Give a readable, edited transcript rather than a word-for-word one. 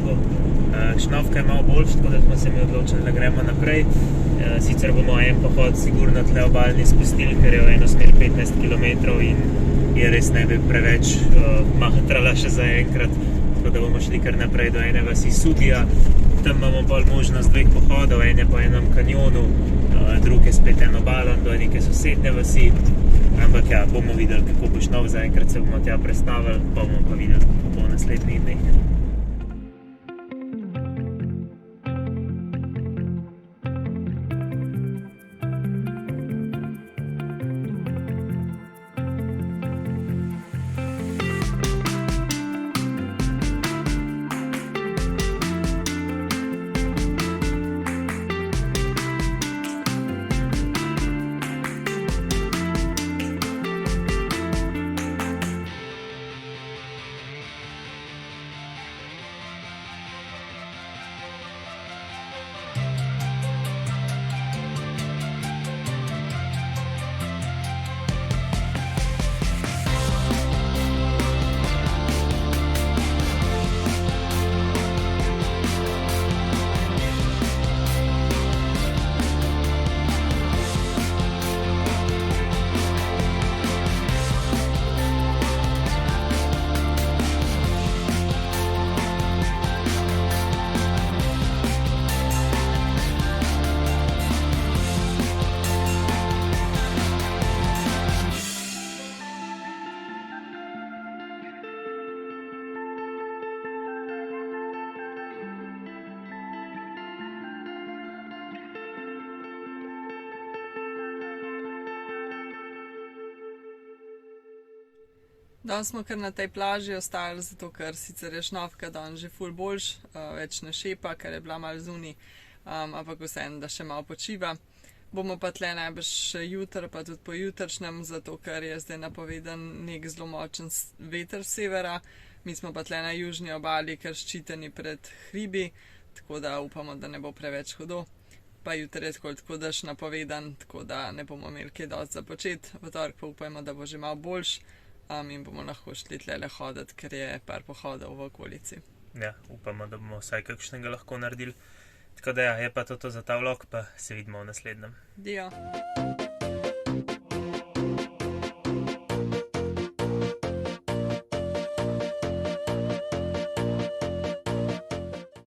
rekel. Šnovka je malo boljš, tako da smo se mi odločili, da gremo naprej. Sicer bomo en pohod sigurno tle obalni spustili, ker je v eno smer 15 km in je res ne bi preveč mahatrala še za enkrat. Tako da bomo šli kar naprej do ene vasi Sugija. Tam imamo bolj možnost dveh pohodov, en je po enem kanjonu, drug je spet en obalen do neke sosednje vasi. Ampak ja, bomo videli, kako bo Šnov, zaenkrat se bomo tja prestavili, pa bomo pa videli, kako bo v naslednjih dneh. Danes smo kar na tej plaži ostali, zato ker sicer je Šnovka danes že ful boljš, več ne šepa, ker je bila malo zunaj, ampak vseeno, da še malo počiva. Bomo pa tle najbrž še jutri, pa tudi pojutrišnjem, zato ker je zdaj napovedan nek zelo močen veter s severa. Mi smo pa tle na južni obali, kar ščiteni pred hribi, tako da upamo, da ne bo preveč hudo. Pa jutri je tako dež napovedan, tako da ne bomo imeli kaj dosti za početi. V torek pa upajmo, da bo že malo boljš. In bomo lahko šli tlele hoditi, ker je par pohodov v okolici. Ja, upamo, da bomo vsaj kakšnega lahko naredili. Tako da ja, je pa to za ta vlog, pa se vidimo v naslednjem. Dio.